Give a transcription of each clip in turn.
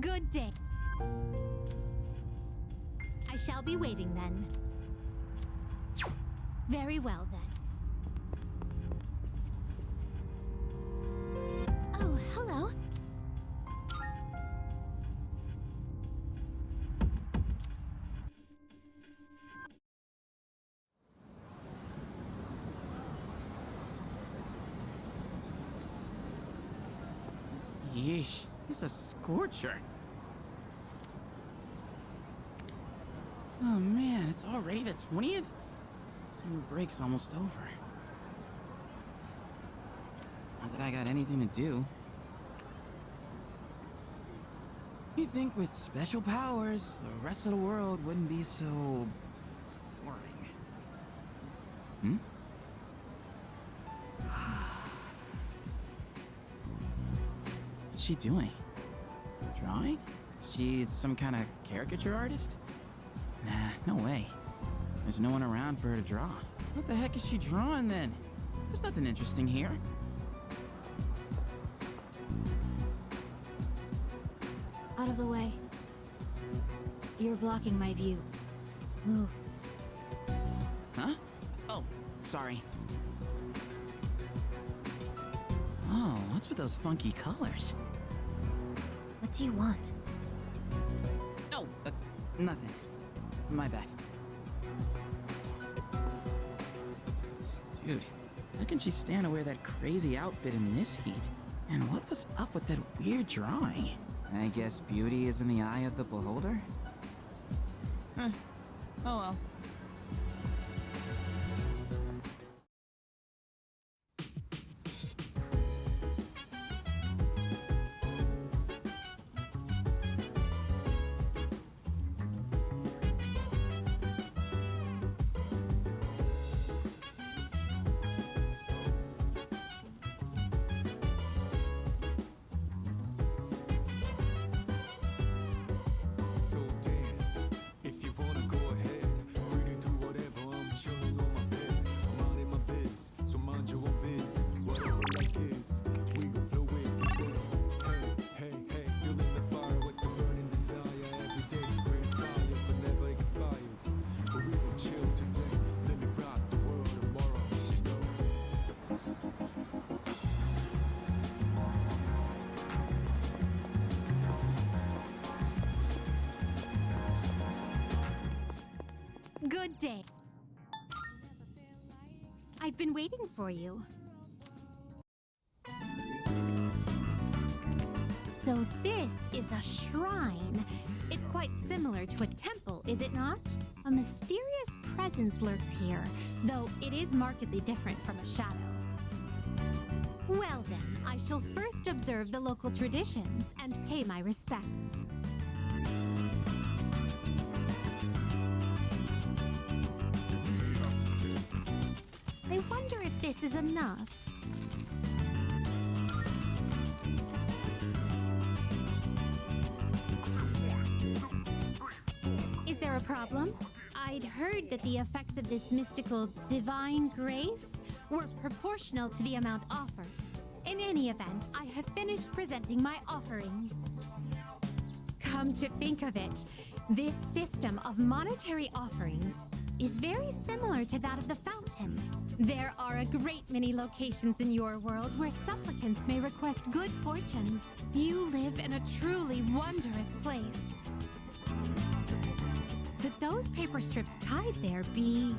Good day. I shall be waiting then. Very well then. Oh, hello. Yeesh, he's a scorcher. Oh man, it's already the 20th? Summer break's almost over. Not that I got anything to do. You'd think with special powers, the rest of the world wouldn't be so... boring. Hmm? What's she doing? Drawing? She's some kind of caricature artist? Nah, no way. There's no one around for her to draw. What the heck is she drawing then? There's nothing interesting here. Out of the way. You're blocking my view. Move. Huh? Oh, sorry. Oh, what's with those funky colors? What do you want? Oh, nothing. My bad. Dude, how can she stand to wear that crazy outfit in this heat? And what was up with that weird drawing? I guess beauty is in the eye of the beholder? Oh well. Good day. I've been waiting for you. So this is a shrine. It's quite similar to a temple, is it not? A mysterious presence lurks here, though it is markedly different from a shadow. Well then, I shall first observe the local traditions and pay my respects. I wonder if this is enough. Is there a problem? I'd heard that the effects of this mystical divine grace were proportional to the amount offered. In any event, I have finished presenting my offering. Come to think of it, this system of monetary offerings is very similar to that of the fountain. There are a great many locations in your world where supplicants may request good fortune. You live in a truly wondrous place. Could those paper strips tied there be...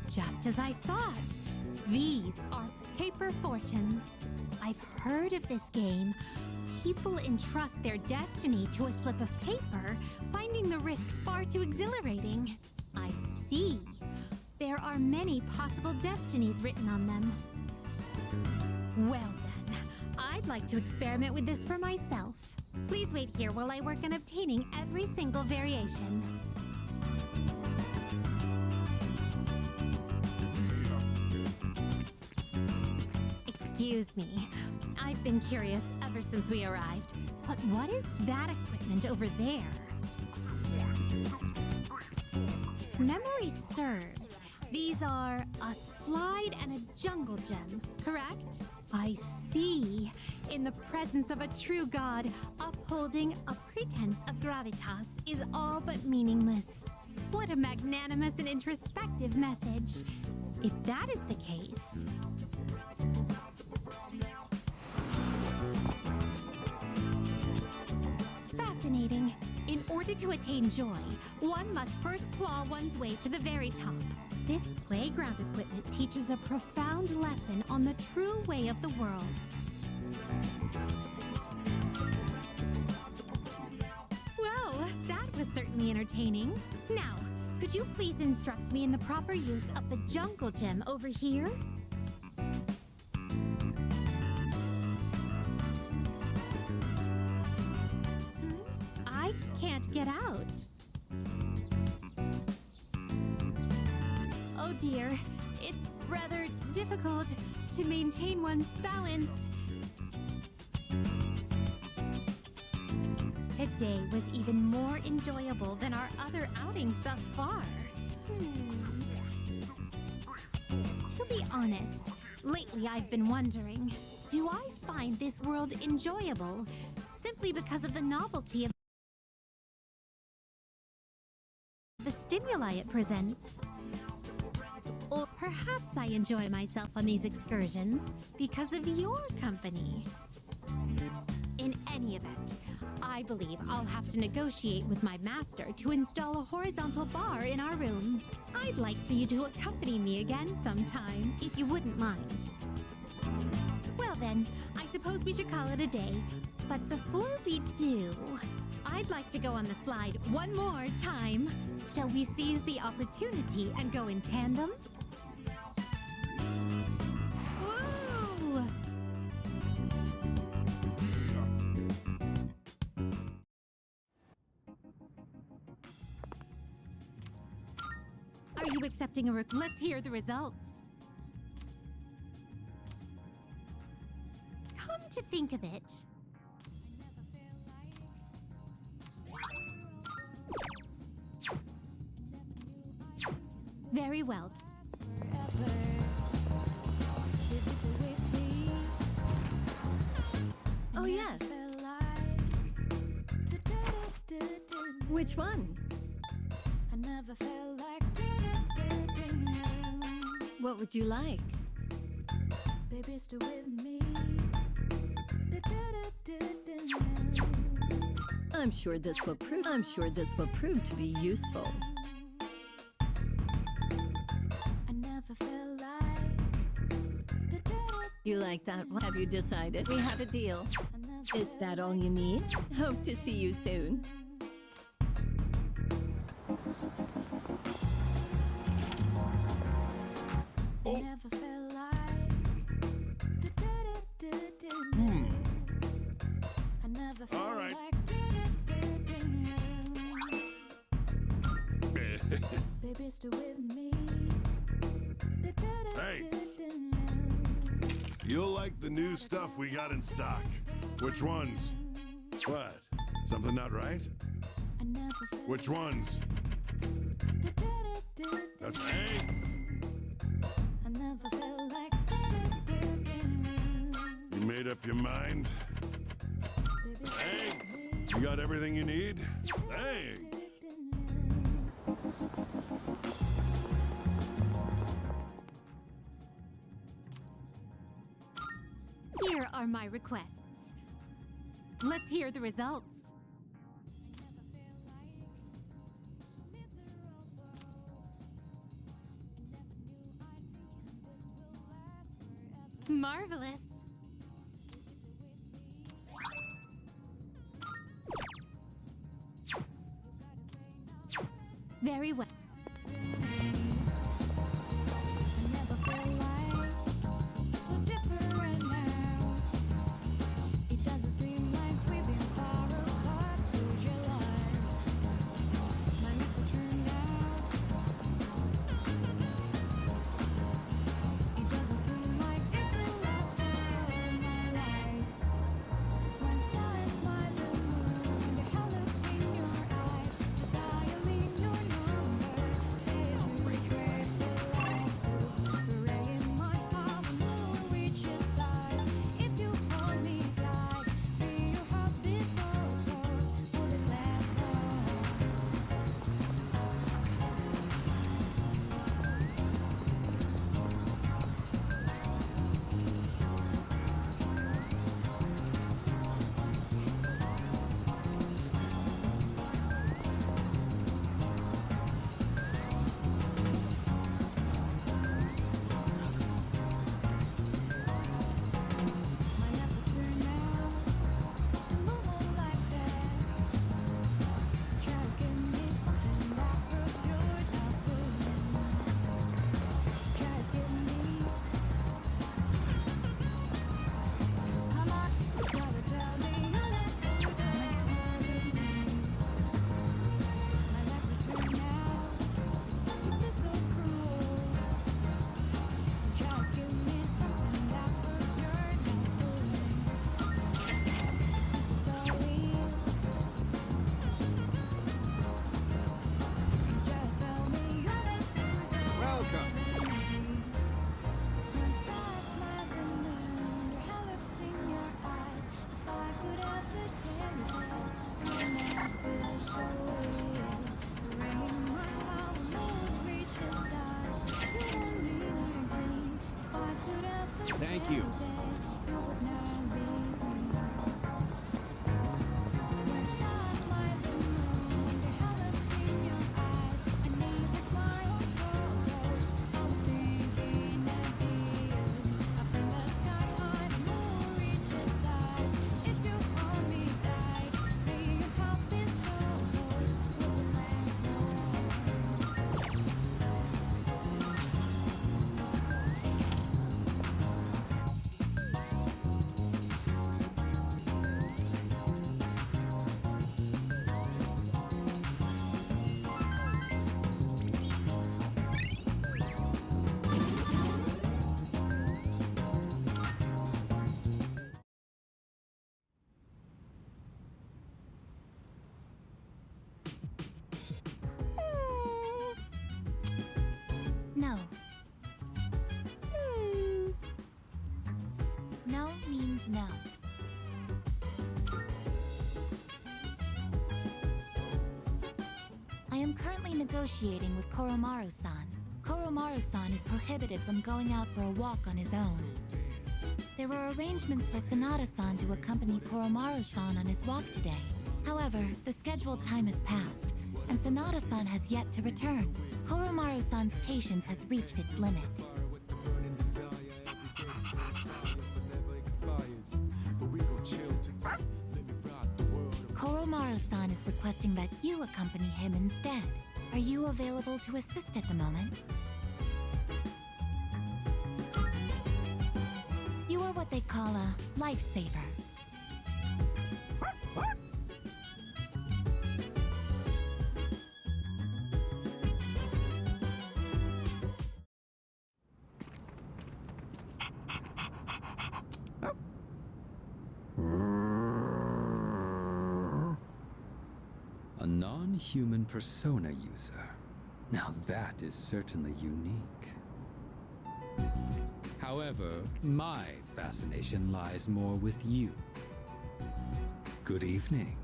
Just as I thought. These are paper fortunes. I've heard of this game. People entrust their destiny to a slip of paper, finding the risk far too exhilarating. I see. There are many possible destinies written on them. Well then, I'd like to experiment with this for myself. Please wait here while I work on obtaining every single variation. Excuse me. I've been curious ever since we arrived. But what is that equipment over there? If memory serves, these are a slide and a jungle gem, correct? I see. In the presence of a true god, upholding a pretense of gravitas is all but meaningless. What a magnanimous and introspective message. If that is the case... Fascinating. In order to attain joy, one must first claw one's way to the very top. This playground equipment teaches a profound lesson on the true way of the world. Well, that was certainly entertaining. Now, could you please instruct me in the proper use of the jungle gem over here? I can't get out. Oh dear, it's rather difficult to maintain one's balance. The day was even more enjoyable than our other outings thus far. To be honest, lately I've been wondering, do I find this world enjoyable simply because of the novelty of the stimuli it presents? Or perhaps I enjoy myself on these excursions because of your company. In any event, I believe I'll have to negotiate with my master to install a horizontal bar in our room. I'd like for you to accompany me again sometime, if you wouldn't mind. Well then, I suppose we should call it a day. But before we do, I'd like to go on the slide one more time. Shall we seize the opportunity and go in tandem? Woo! Are you accepting a Let's hear the results. Come to think of it, very well. Oh, yes. Which one? What would you like? I'm sure this will prove to be useful. You like that one? Have you decided? We have a deal. Is that all you need? Hope to see you soon. All right. Thanks. You'll like the new stuff we got in stock. Which ones? What? Something not right? Which ones? That's thanks. You made up your mind? Thanks. You got everything you need? Thanks. Here are my requests. Let's hear the results. Marvelous. Very well. Thank you. No. No means no. I am currently negotiating with Koromaru-san. Koromaru-san is prohibited from going out for a walk on his own. There were arrangements for Sanada-san to accompany Koromaru-san on his walk today. However, the scheduled time has passed, and Sanada-san has yet to return. Koromaru-san's patience has reached its limit. Koromaru-san is requesting that you accompany him instead. Are you available to assist at the moment? You are what they call a lifesaver. A non-human persona user. Now that is certainly unique. However, my fascination lies more with you. Good evening.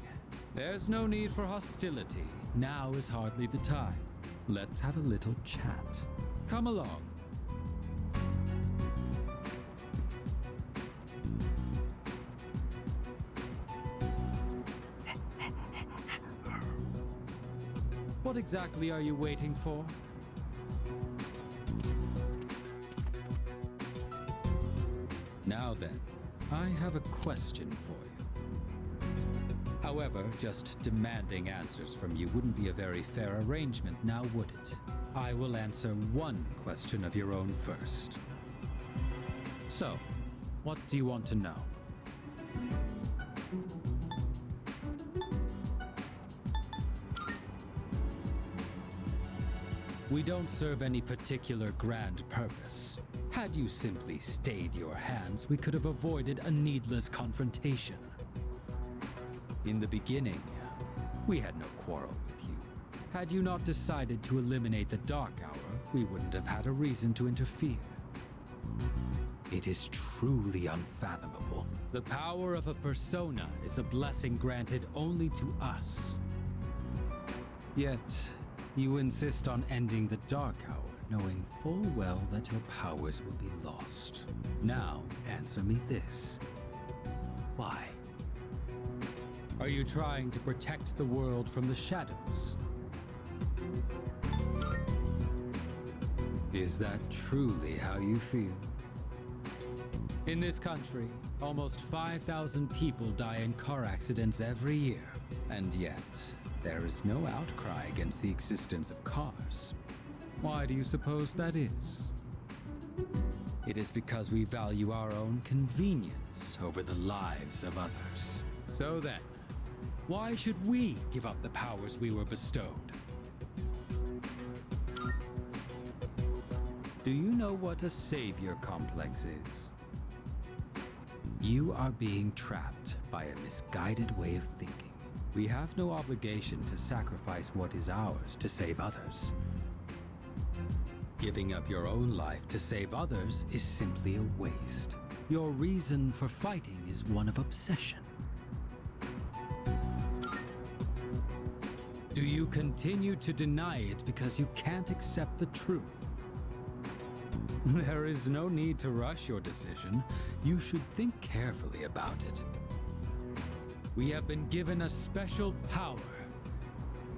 There's no need for hostility. Now is hardly the time. Let's have a little chat. Come along. What exactly are you waiting for? Now then, I have a question for you. However, just demanding answers from you wouldn't be a very fair arrangement, now would it? I will answer one question of your own first. So, what do you want to know? We don't serve any particular grand purpose. Had you simply stayed your hands, we could have avoided a needless confrontation. In the beginning, we had no quarrel with you. Had you not decided to eliminate the Dark Hour, we wouldn't have had a reason to interfere. It is truly unfathomable. The power of a persona is a blessing granted only to us. Yet, you insist on ending the Dark Hour, knowing full well that your powers will be lost. Now, answer me this. Why? Are you trying to protect the world from the shadows? Is that truly how you feel? In this country, almost 5,000 people die in car accidents every year. And yet, there is no outcry against the existence of cars. Why do you suppose that is? It is because we value our own convenience over the lives of others. So then, why should we give up the powers we were bestowed? Do you know what a savior complex is? You are being trapped by a misguided way of thinking. We have no obligation to sacrifice what is ours to save others. Giving up your own life to save others is simply a waste. Your reason for fighting is one of obsession. Do you continue to deny it because you can't accept the truth? There is no need to rush your decision. You should think carefully about it. We have been given a special power,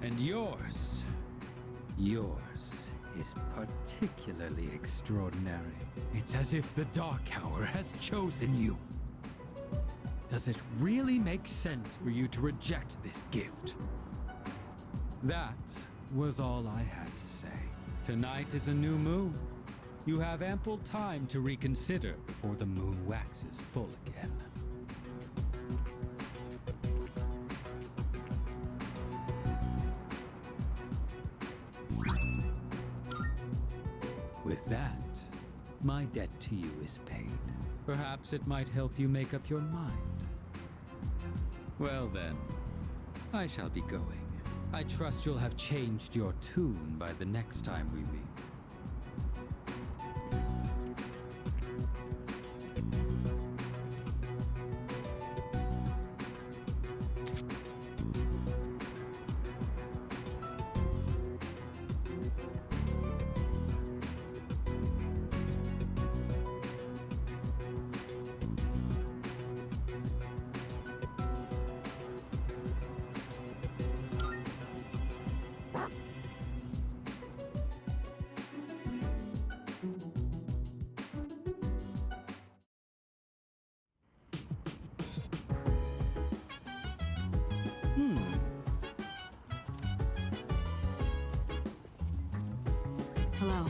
and yours is particularly extraordinary. It's as if the Dark Hour has chosen you. Does it really make sense for you to reject this gift? That was all I had to say. Tonight is a new moon. You have ample time to reconsider before the moon waxes full again. With that, my debt to you is paid. Perhaps it might help you make up your mind. Well then, I shall be going. I trust you'll have changed your tune by the next time we meet. Hello.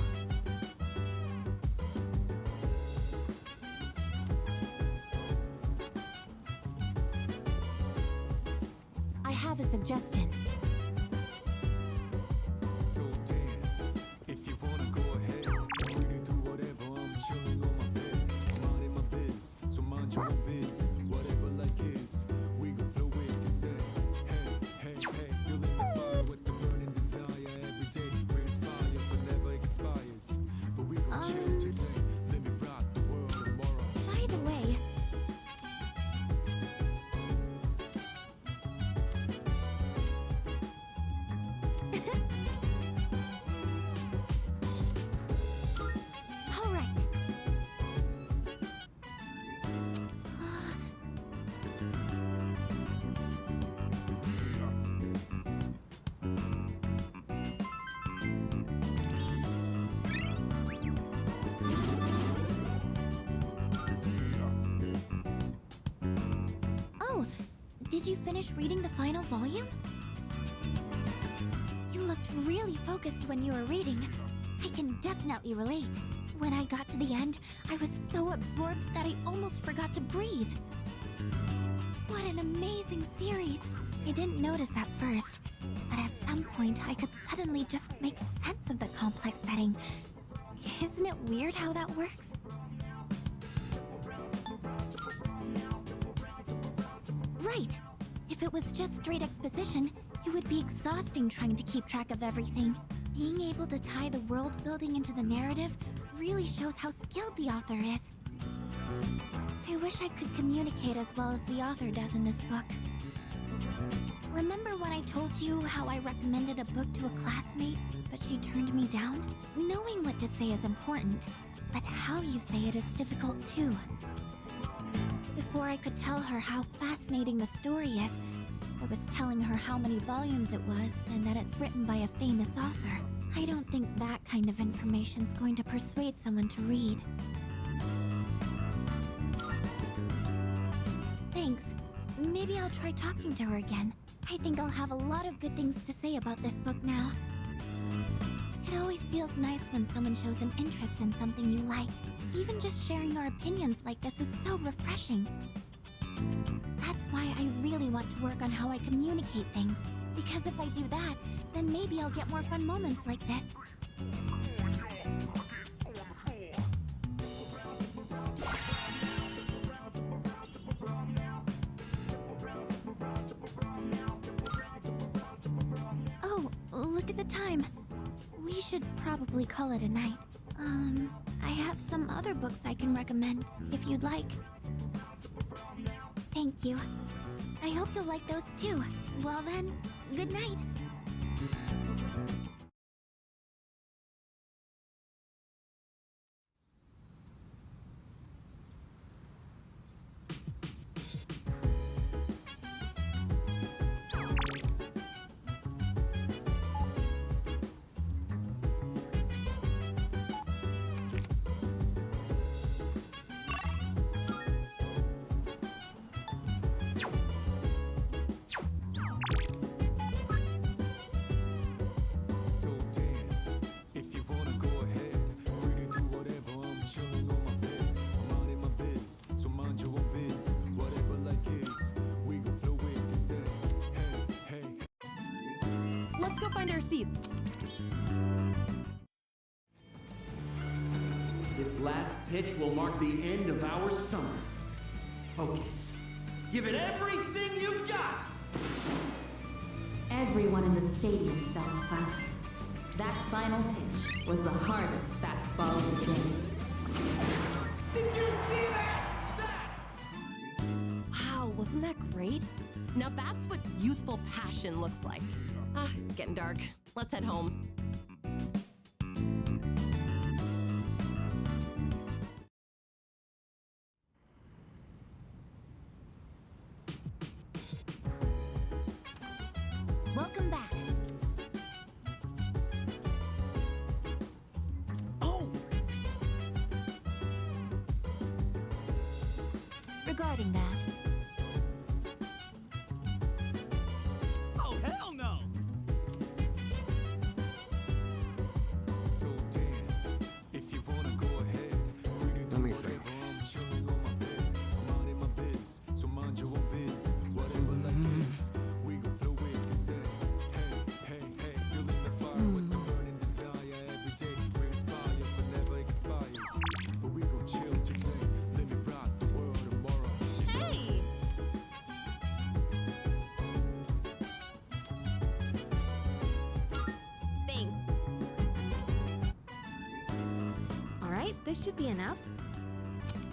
I have a suggestion. So dance, if you wanna go ahead. Want me to do whatever, I'm chilling on my bed. Minding my biz, so mind your own biz. Whatever like is, we gon' flow with the set. Hey, feeling the fire with the burning desire every day. We inspire, but never expires. But we gon' chill today. Let me rock the world tomorrow. By the way, all right. Oh, did you finish reading the final volume? You looked really focused when you were reading. I can definitely relate. When I got to the end, I was so absorbed that I almost forgot to breathe. What an amazing series! I didn't notice at first, but at some point I could suddenly just make sense of the complex setting. Isn't it weird how that works? Right! If it was just straight exposition, it would be exhausting trying to keep track of everything. Being able to tie the world building into the narrative really shows how skilled the author is. I wish I could communicate as well as the author does in this book. Remember when I told you how I recommended a book to a classmate, but she turned me down? Knowing what to say is important, but how you say it is difficult too. Before I could tell her how fascinating the story is, I was telling her how many volumes it was and that it's written by a famous author. I don't think that kind of information's going to persuade someone to read. Thanks. Maybe I'll try talking to her again. I think I'll have a lot of good things to say about this book now. It always feels nice when someone shows an interest in something you like. Even just sharing our opinions like this is so refreshing. That's why I really want to work on how I communicate things. Because if I do that, then maybe I'll get more fun moments like this. Oh, look at the time. We should probably call it a night. I have some other books I can recommend, if you'd like. Thank you. I hope you'll like those too. Well then, good night. let's go find our seats. This last pitch will mark the end of our summer. Focus. Give it everything you've got! Everyone in the stadium fell silent. That final pitch was the hardest fastball of the game. Did you see that? Wow, wasn't that great? Now that's what youthful passion looks like. Ah, it's getting dark. Let's head home. Welcome back. Oh! Regarding that, Oh, hell no! So dance, if you wanna go ahead. Free to do whatever, I'm chilling on my bed. I'm minding my biz, so mind your own biz. Whatever life is, we gon' flow with the set. Hey, hey, hey, feeling the fire with the burning desire. Every day we inspire, but never expires. But we gon' chill today, let me rock the world tomorrow. Hey! Thanks. All right, this should be enough.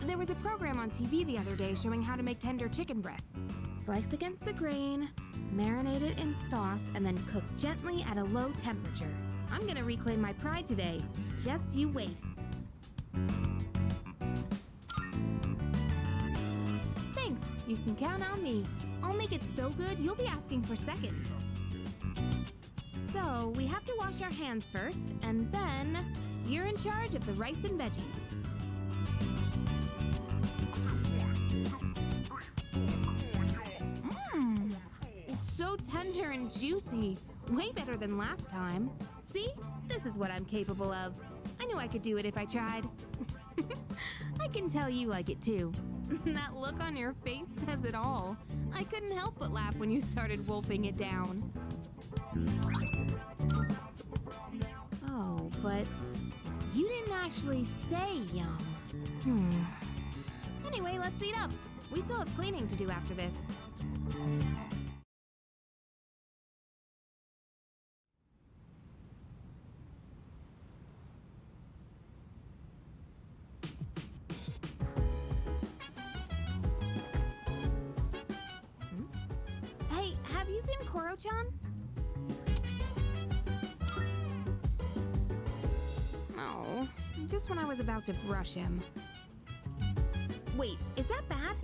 There was a program on TV the other day showing how to make tender chicken breasts. Slice against the grain, marinate it in sauce, and then cook gently at a low temperature. I'm gonna reclaim my pride today. Just you wait. Thanks, you can count on me. I'll make it so good you'll be asking for seconds. So, we have to wash our hands first, and then you're in charge of the rice and veggies. Mmm, it's so tender and juicy. Way better than last time. See? This is what I'm capable of. I knew I could do it if I tried. I can tell you like it too. That look on your face says it all. I couldn't help but laugh when you started wolfing it down. Oh, but you didn't actually say yum. Anyway, let's eat up. We still have cleaning to do after this. Hey, have you seen Koro-chan? Oh, just when I was about to brush him. Wait, is that bad?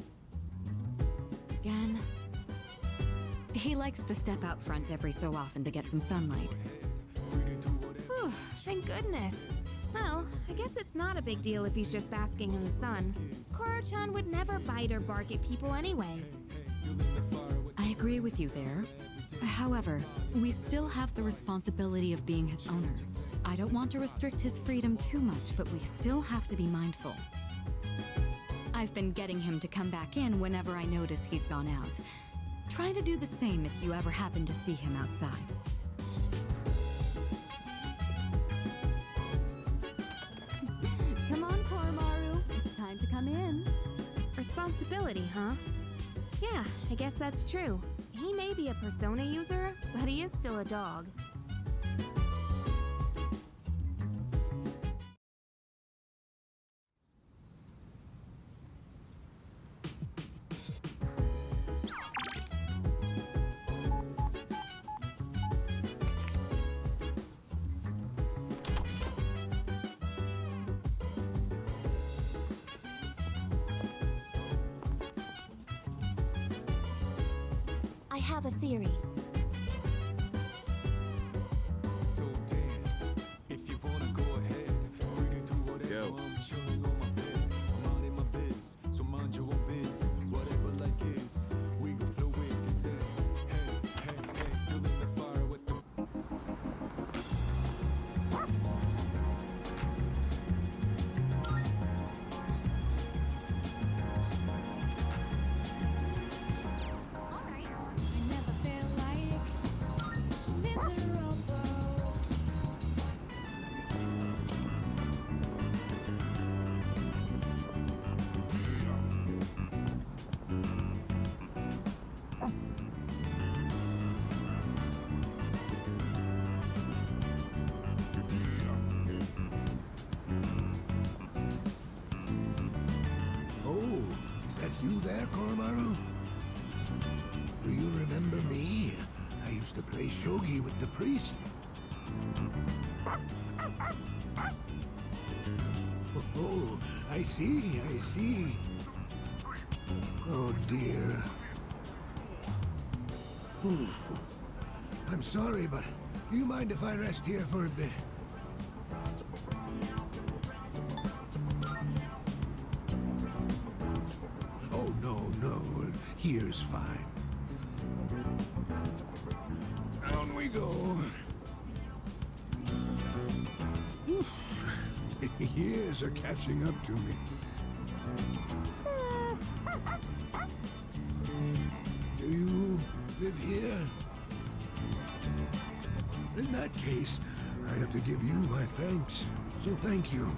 Again. He likes to step out front every so often to get some sunlight. Whew, thank goodness. Well, I guess it's not a big deal if he's just basking in the sun. Koro-chan would never bite or bark at people anyway. I agree with you there. However, we still have the responsibility of being his owners. I don't want to restrict his freedom too much, but we still have to be mindful. I've been getting him to come back in whenever I notice he's gone out. Try to do the same if you ever happen to see him outside. Come on, Koromaru. It's time to come in. Responsibility, huh? Yeah, I guess that's true. He may be a persona user, but he is still a dog. I have a theory. So dance, if you wanna go ahead. Free to do whatever, I'm chilling on my bed. I'm minding my biz, so mind your own biz. Whatever like is, we gon' flow with the set. Hey, hey, hey, feeling the fire with the I never felt like there, Koromaru? Do you remember me? I used to play shogi with the priest. Oh, I see, I see. Oh, dear. I'm sorry, but do you mind if I rest here for a bit? Oh, no. Here's fine. Down we go. Years are catching up to me. Do you live here? In that case, I have to give you my thanks. So thank you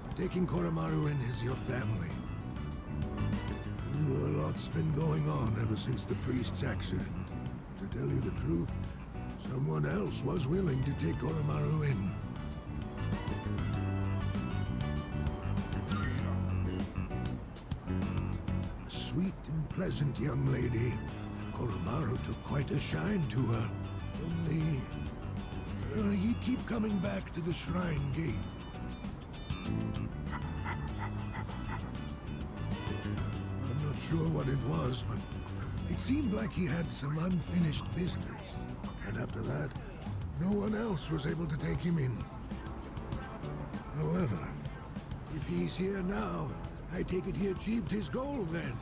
for taking Koromaru in as your family. A lot's been going on ever since the priest's accident. To tell you the truth, someone else was willing to take Koromaru in. A sweet and pleasant young lady. Koromaru took quite a shine to her. Only... he'd keep coming back to the shrine gate. I'm not sure what it was, but it seemed like he had some unfinished business. And after that, no one else was able to take him in. However, if he's here now, I take it he achieved his goal then.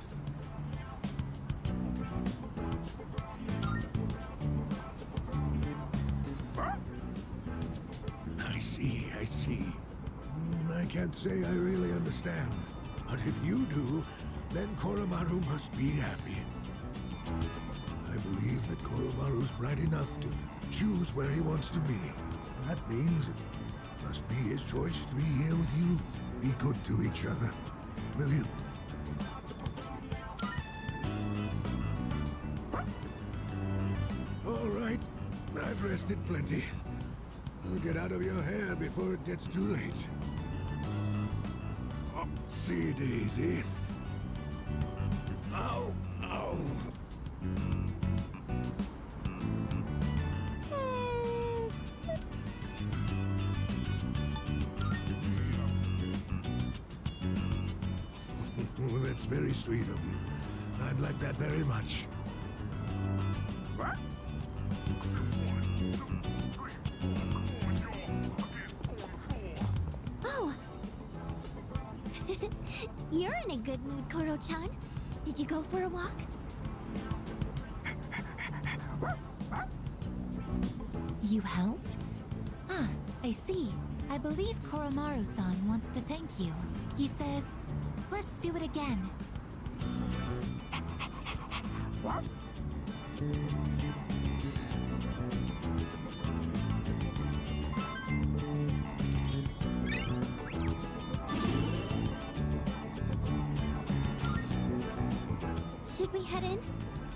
I see. I can't say I really understand. But if you do, then Koromaru must be happy. I believe that Koromaru's bright enough to choose where he wants to be. That means it must be his choice to be here with you. Be good to each other, will you? All right, I've rested plenty. I'll get out of your hair before it gets too late. Oh, see, Daisy. Ow, ow. Oh, that's very sweet of you. I'd like that very much. You're in a good mood, Koro-chan. Did you go for a walk? You helped? Ah, I see. I believe Koromaru-san wants to thank you. He says, let's do it again. Should we head in?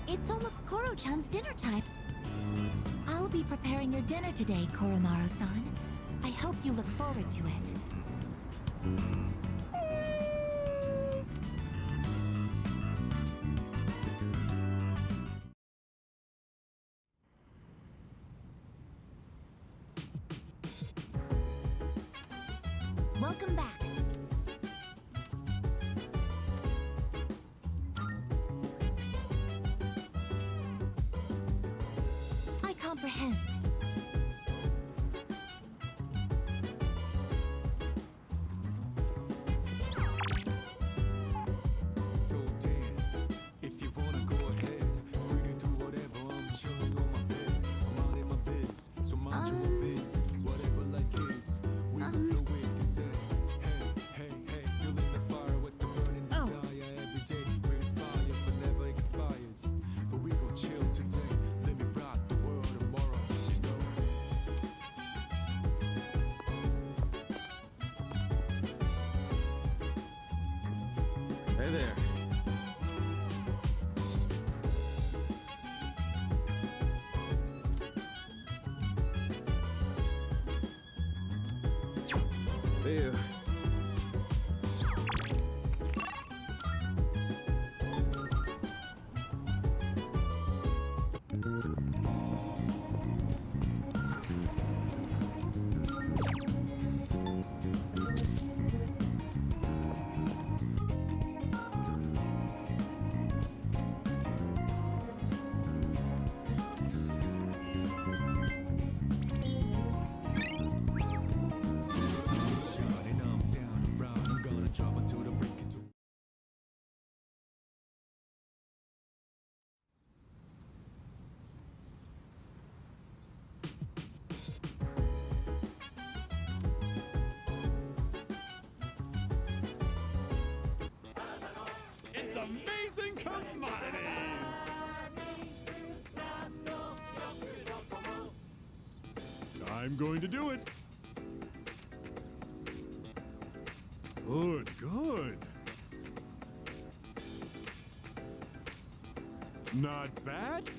It's almost Koro-chan's dinner time. I'll be preparing your dinner today, Koromaru-san. I hope you look forward to it. Welcome back. I comprehend. So dance, if you wanna go ahead. Free to do whatever, I'm chilling on my bed. I'm out in my biz, so mind your own biz. Whatever like is, we will flow with this end. Hey, feeling the fire with the burning desire. Every day we inspire, but never expires. But we gon' chill today, let me rock the world tomorrow, you know. Hey there. Ew. selling commodities. I'm going to do it. Good, good. Not bad.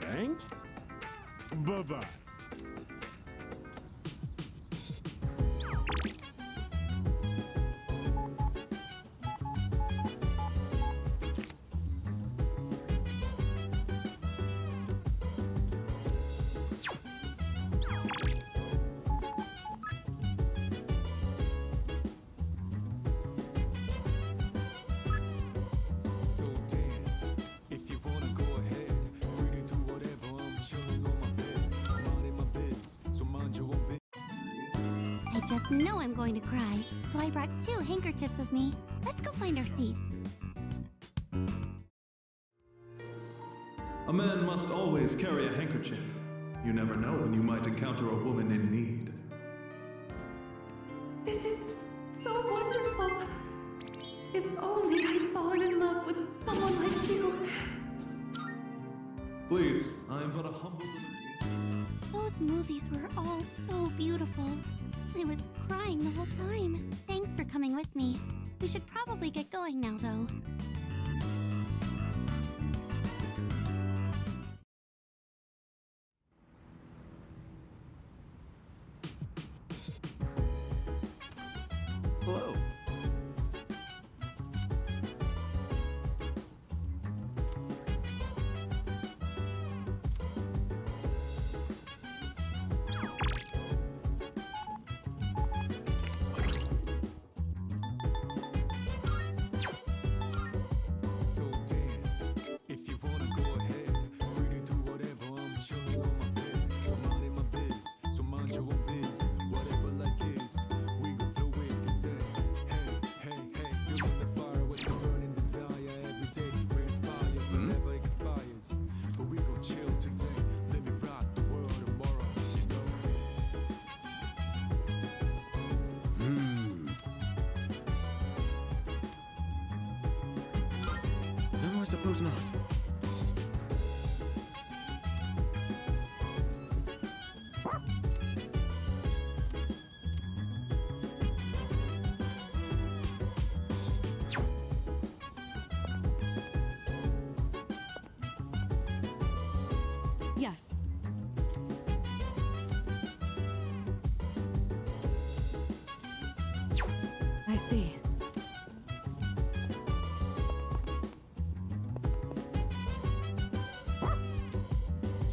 Thanks. Bye-bye. So dance. If you wanna go ahead, free to do whatever. I'm chilling on my bed. Minding my biz, so mind your own business. I just know I'm going to cry, so I brought 2 handkerchiefs with me. Let's go find our seats. A man must always carry a handkerchief. You never know when you might encounter a woman in need. This is so wonderful. If only I'd fallen in love with someone like you. Please, I am but a humble little... Those movies were all so beautiful. I was crying the whole time. Thanks for coming with me. We should probably get going now, though. Hello. So dance. If you wanna go ahead, free to do whatever. I'm chilling on my bed. Minding my biz, so mind your own biz. Whatever like is, we gon' flow with the set. Hey, hey, hey, feeling the fire with the burning desire every day. We inspire, but never expires. But we gon' chill today. Let me rock the world tomorrow, you know. No, I suppose not. Yes. I see.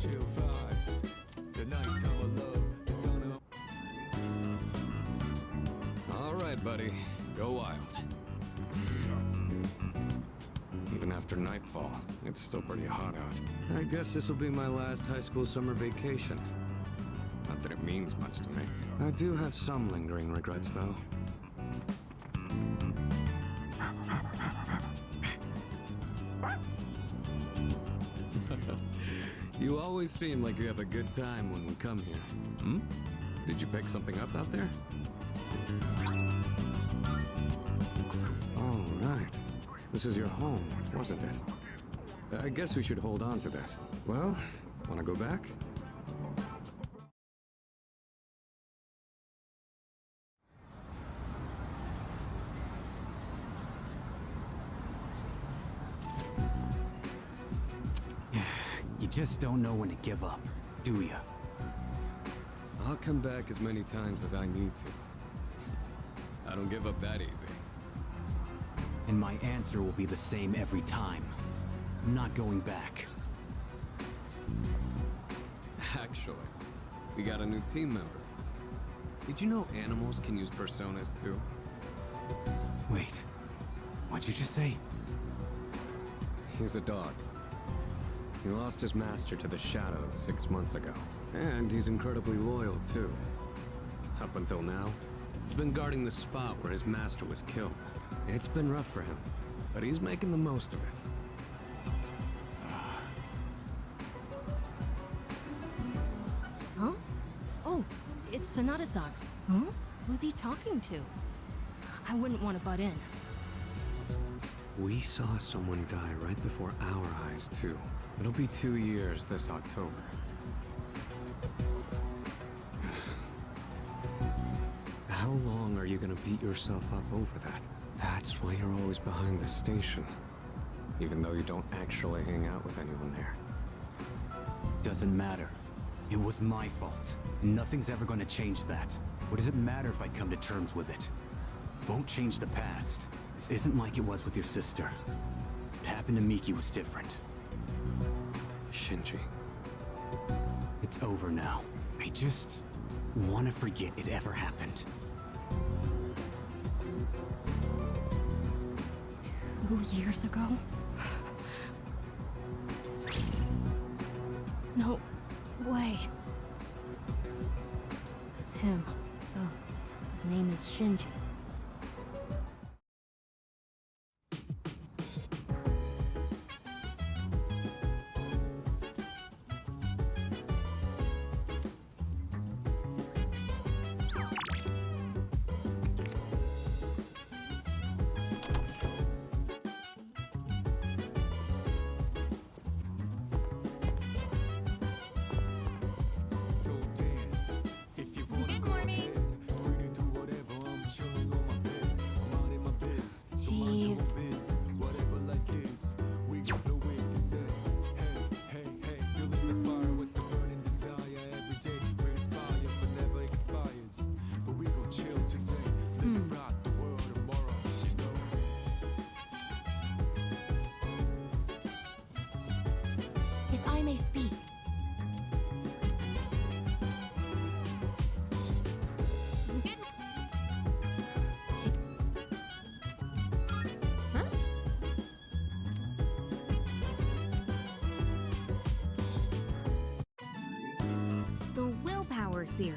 Chill vibes. The nighttime of love is on a... All right, buddy. Go wild. Even after nightfall, it's still pretty hot out. I guess this will be my last high school summer vacation. Not that it means much to me. I do have some lingering regrets, though. You always seem like you have a good time when we come here. Hmm? Did you pick something up out there? Oh, right. This is your home, wasn't it? I guess we should hold on to that. Well, wanna go back? You just don't know when to give up, do ya? I'll come back as many times as I need to. I don't give up that easy. And my answer will be the same every time. I'm not going back. Actually, we got a new team member. Did you know animals can use personas too? Wait, what'd you just say? He's a dog. He lost his master to the shadows 6 months ago. And he's incredibly loyal too. Up until now, he's been guarding the spot where his master was killed. It's been rough for him, but he's making the most of it. Huh? Oh, it's Sanada-san. Huh? Who's he talking to? I wouldn't want to butt in. We saw someone die right before our eyes, too. It'll be 2 years this October. How long are you gonna beat yourself up over that? That's why you're always behind the station. Even though you don't actually hang out with anyone there. Doesn't matter. It was my fault. Nothing's ever gonna change that. What does it matter if I come to terms with it? Won't change the past. This isn't like it was with your sister. What happened to Miki was different. Shinji. It's over now. I just want to forget it ever happened. 2 years ago? No way. It's him. So, his name is Shinji. Good morning. Jeez. If I may speak. Huh? The Willpower series.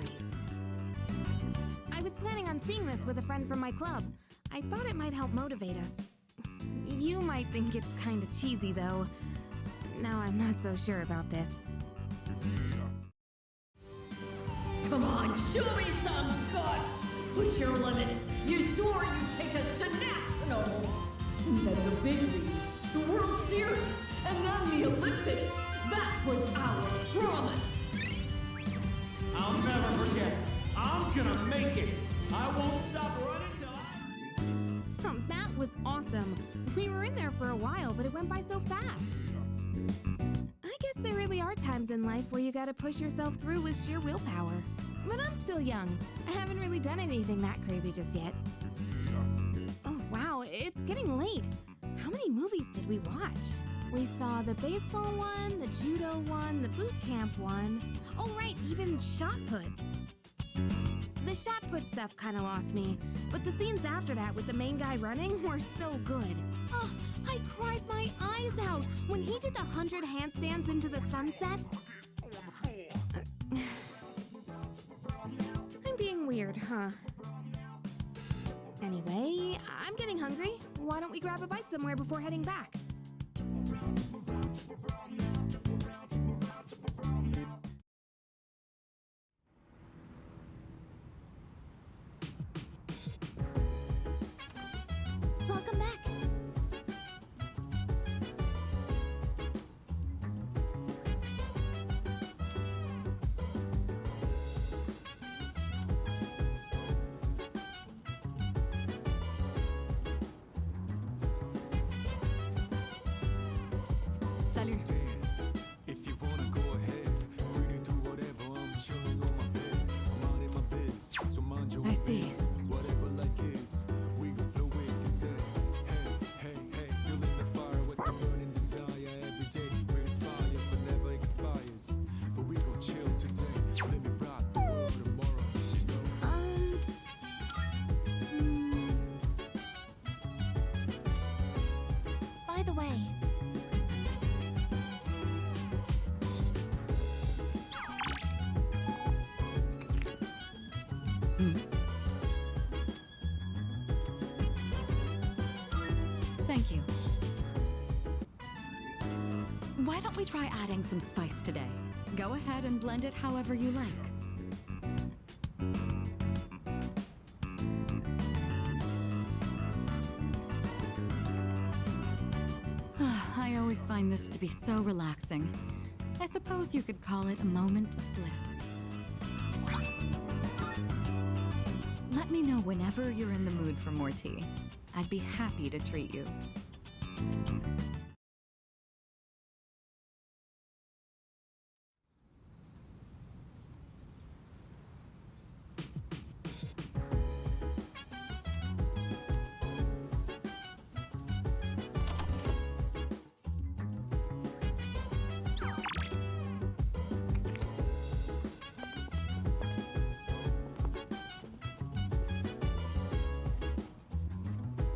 I was planning on seeing this with a friend from my club. I thought it might help motivate us. You might think it's kind of cheesy, though. Now I'm not so sure about this. Come on, show me some guts! Push your limits! You swore you'd take us to nationals! And then the big leagues, the World Series, and then the Olympics! That was our promise! I'll never forget. I'm gonna make it. I won't stop running till I... That was awesome. We were in there for a while, but it went by so fast. I guess there really are times in life where you gotta push yourself through with sheer willpower. But I'm still young. I haven't really done anything that crazy just yet. Oh, wow, it's getting late. How many movies did we watch? We saw the baseball one, the judo one, the boot camp one. Oh, right, even shot put. The shot put stuff kind of lost me, but the scenes after that with the main guy running were so good. Oh, I cried my eyes out when he did the 100 handstands into the sunset. I'm being weird, huh? Anyway, I'm getting hungry. Why don't we grab a bite somewhere before heading back? Welcome back. Salut. If you wanna go ahead, free to do whatever. I'm chilling on my bed. I'm out in my biz, so mind your I see. biz. Whatever like is, we gon' flow with this. Hey, feeling the fire with the burning desire. Every day we inspire, but never expires. But we gon' chill today. Let me rock the world tomorrow. By the way, Thank you. Why don't we try adding some spice today? Go ahead and blend it however you like. find this to be so relaxing. I suppose you could call it a moment of bliss. Let me know whenever you're in the mood for more tea. I'd be happy to treat you.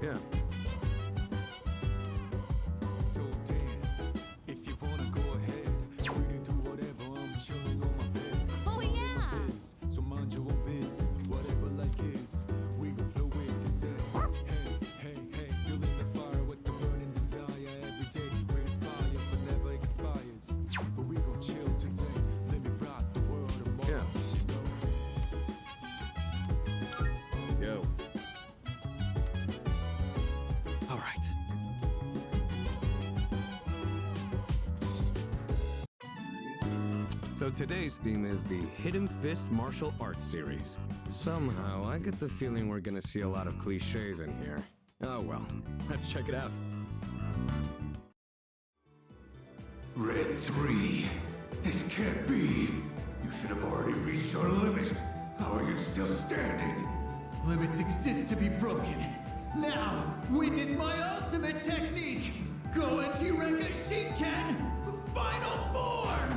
Yeah. So dance, if you wanna go ahead. Free to do whatever, I'm chilling on my bed. Oh, yeah! So mind your own biz, whatever like is. We gon' flow with the set. Hey, hey, hey, feeling the fire with the burning desire. Every day we inspire, but never expires. But we gon' chill today. Let me rock the world tomorrow. Yeah. Yo. All right. So today's theme is the Hidden Fist Martial Arts series. Somehow, I get the feeling we're gonna see a lot of cliches in here. Oh well, let's check it out. Red 3. This can't be. You should have already reached your limit. How are you still standing? Limits exist to be broken. Now, witness my ultimate technique! Goenji Rekka Shinken! Final form!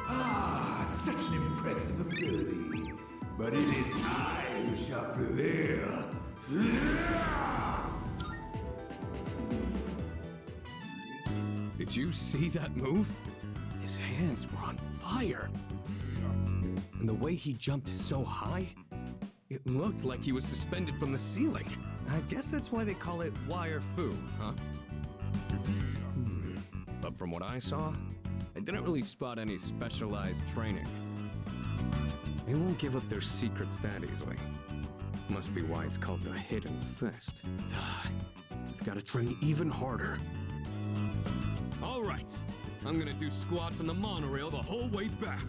Ah, such an impressive ability. But it is I who shall prevail. Did you see that move? His hands were on fire. And the way he jumped so high, it looked like he was suspended from the ceiling. I guess that's why they call it wire fu, huh? But from what I saw, I didn't really spot any specialized training. They won't give up their secrets that easily. Must be why it's called the Hidden Fist. I've got to train even harder. All right, I'm gonna do squats on the monorail the whole way back.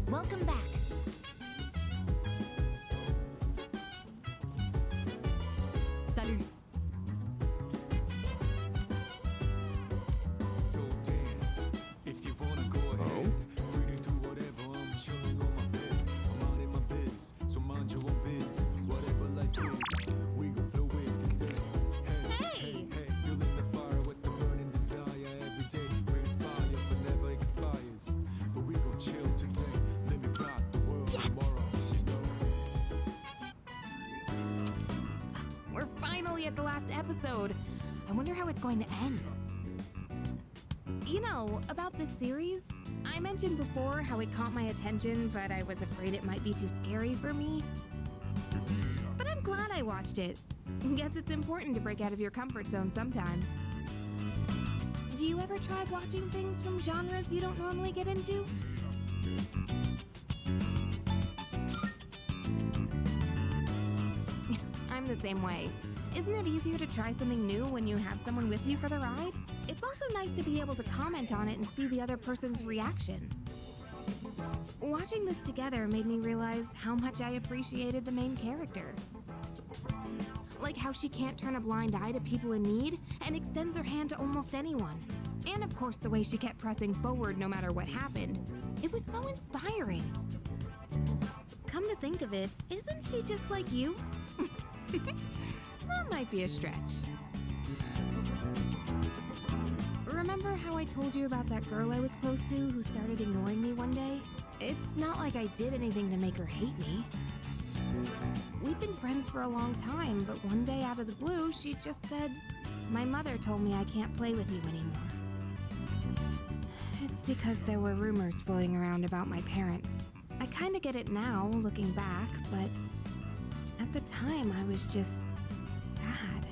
Welcome back. Salut. So dance, if you wanna go ahead. Free to do whatever, I'm chilling on my bed. I'm out in my biz, so mind your own biz. Whatever like is, we gon' flow with the set. Hey, hey, feeling the fire with the burning desire. Every day we inspire, but never expires. But we gon' chill today. Let me rock the world tomorrow. We're finally at the last episode. I wonder how it's going to end. You know, about this series, I mentioned before how it caught my attention, but I was afraid it might be too scary for me. But I'm glad I watched it. Guess it's important to break out of your comfort zone sometimes. Do you ever try watching things from genres you don't normally get into? I'm the same way. Isn't it easier to try something new when you have someone with you for the ride? It's also nice to be able to comment on it and see the other person's reaction. Watching this together made me realize how much I appreciated the main character. Like how she can't turn a blind eye to people in need and extends her hand to almost anyone. And of course the way she kept pressing forward no matter what happened. It was so inspiring. Come to think of it, isn't she just like you? That might be a stretch. Remember how I told you about that girl I was close to who started ignoring me one day? It's not like I did anything to make her hate me. We've been friends for a long time, but one day out of the blue, she just said, "My mother told me I can't play with you anymore." It's because there were rumors floating around about my parents. I kinda get it now, looking back, but At the time, I was just sad.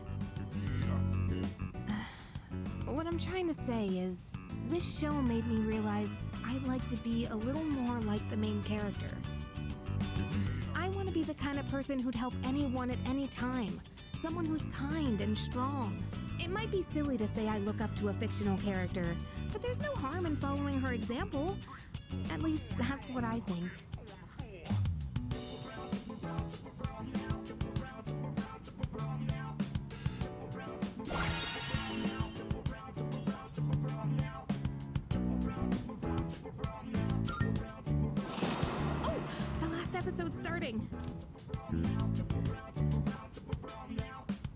What I'm trying to say is, this show made me realize I'd like to be a little more like the main character. I want to be the kind of person who'd help anyone at any time. Someone who's kind and strong. It might be silly to say I look up to a fictional character, but there's no harm in following her example. At least that's what I think. Oh, the last episode's starting.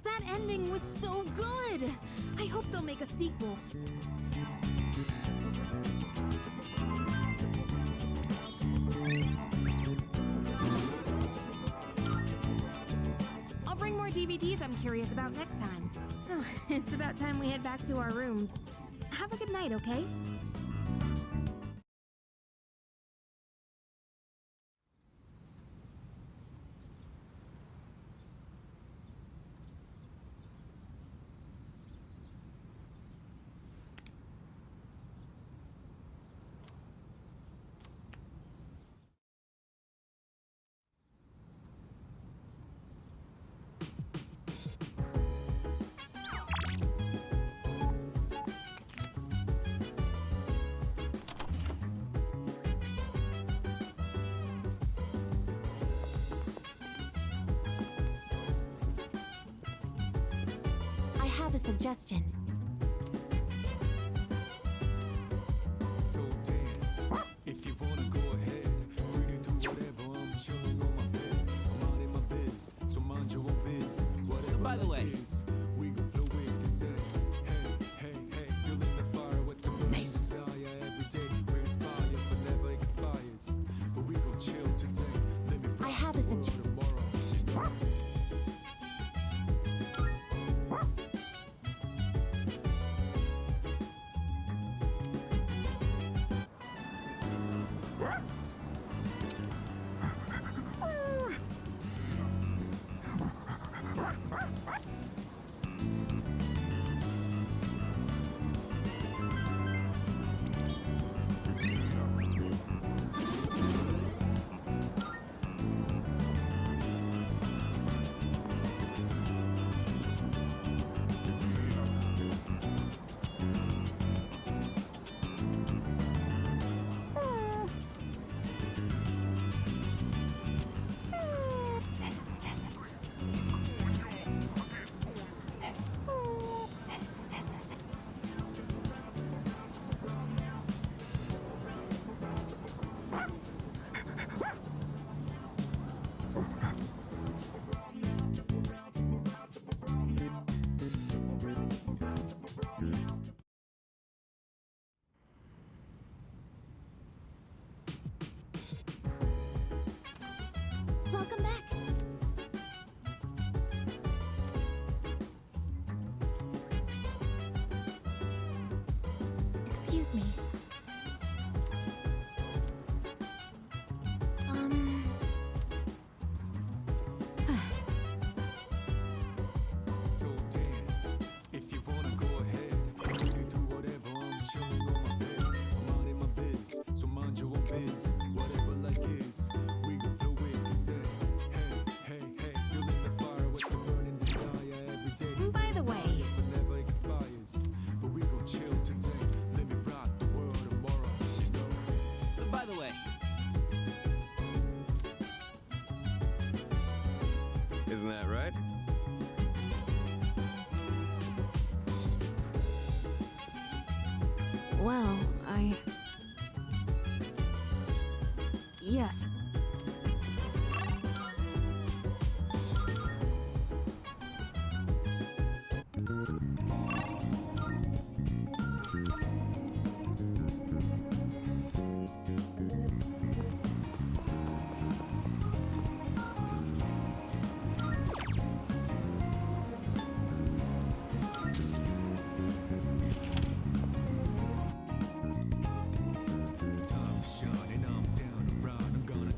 That ending was so good! I hope they'll make a sequel. I'll bring more DVDs I'm curious about next time. Oh, it's about time we head back to our rooms. Have a good night, okay? I have a suggestion. So dance, if you wanna go ahead, free to do whatever. I'm chilling on my bed, I'm out in my biz, so mind your own biz. Whatever By the way, it is, we gon' flow with the set. Hey, hey, hey, feeling the fire with the burning desire every day. We inspire, but never expires. But we gon' chill today. Let me I have a suggestion. tomorrow. Welcome back. Excuse me. So dance, if you wanna go ahead, free to do whatever. I'm chilling on my bed, I'm out in my biz, so mind your own biz. Whatever like is, we gon' flow with the set. Hey, hey, hey, feeling the fire with the burning desire every day. By the way, But never expires, but we gon' chill today. Let me rock the world tomorrow, you know. By the way, Isn't that right? well, Yes. Time to shine and I'm down around. I'm gonna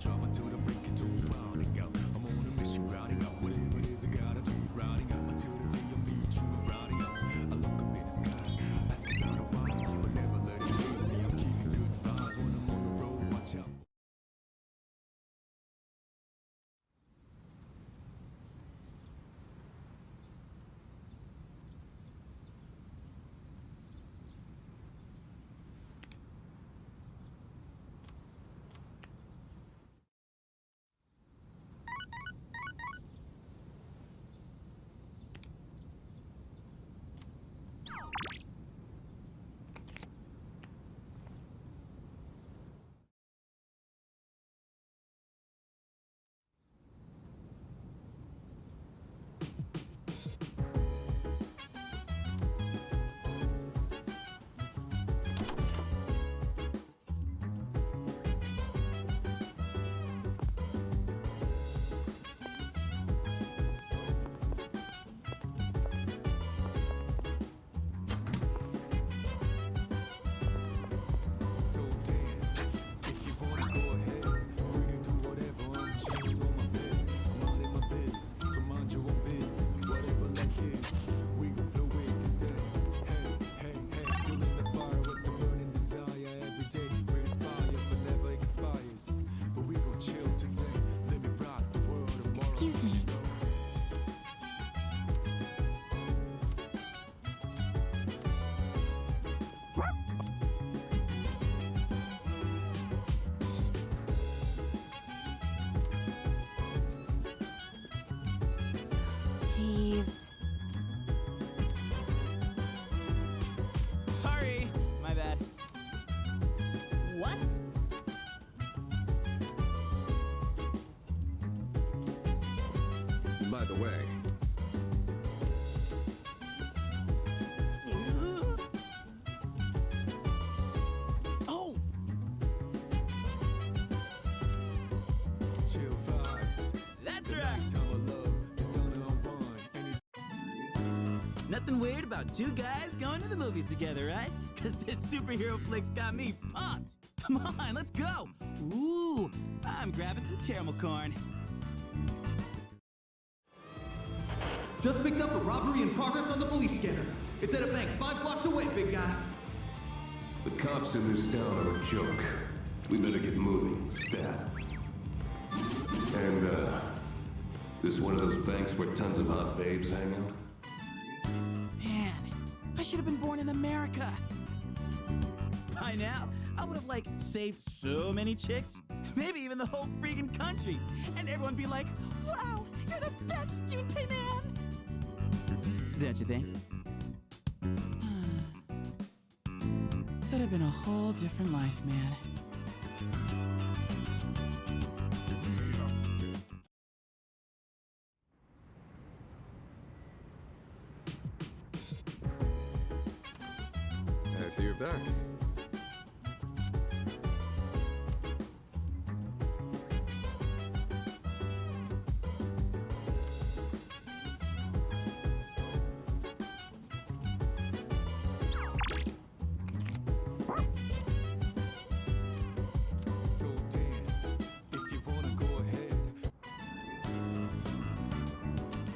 way. Oh! Chill vibes. That's right! Nothing weird about two guys going to the movies together, right? Because this superhero flick's got me pumped. Come on, let's go. Ooh, I'm grabbing some caramel corn. Just picked up a robbery in progress on the police scanner. It's at a bank 5 blocks away, big guy. The cops in this town are a joke. We better get moving, stat. And, this one of those banks where tons of hot babes hang out? Man, I should have been born in America. By now, I would have, saved so many chicks. Maybe even the whole freaking country. And everyone be like, wow, you're the best, Junpei man. Don't you think? Could have been a whole different life, man. I see you're back. So dance, if you wanna go ahead.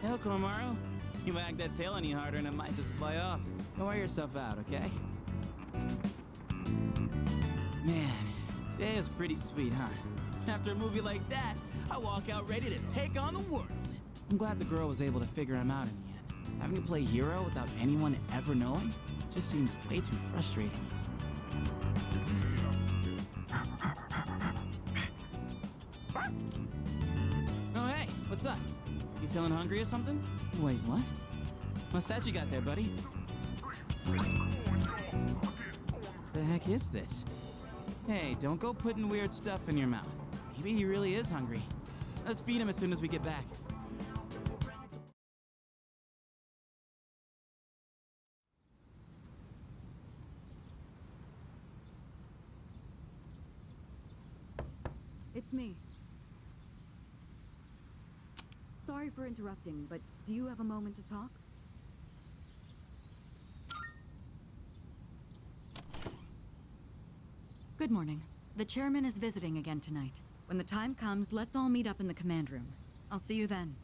Hell, Komaru. You wag that tail any harder and it might just fly off. Don't wear yourself out, okay? Man, today was pretty sweet, huh? After a movie like that, I walk out ready to take on the world. I'm glad the girl was able to figure him out in the end. Having to play hero without anyone ever knowing just seems way too frustrating. Oh, hey, what's up? You feeling hungry or something? Wait, what? What's that you got there, buddy? The heck is this? Hey, don't go putting weird stuff in your mouth. Maybe he really is hungry. Let's feed him as soon as we get back. It's me. Sorry for interrupting, but do you have a moment to talk? Good morning. The chairman is visiting again tonight. When the time comes, let's all meet up in the command room. I'll see you then.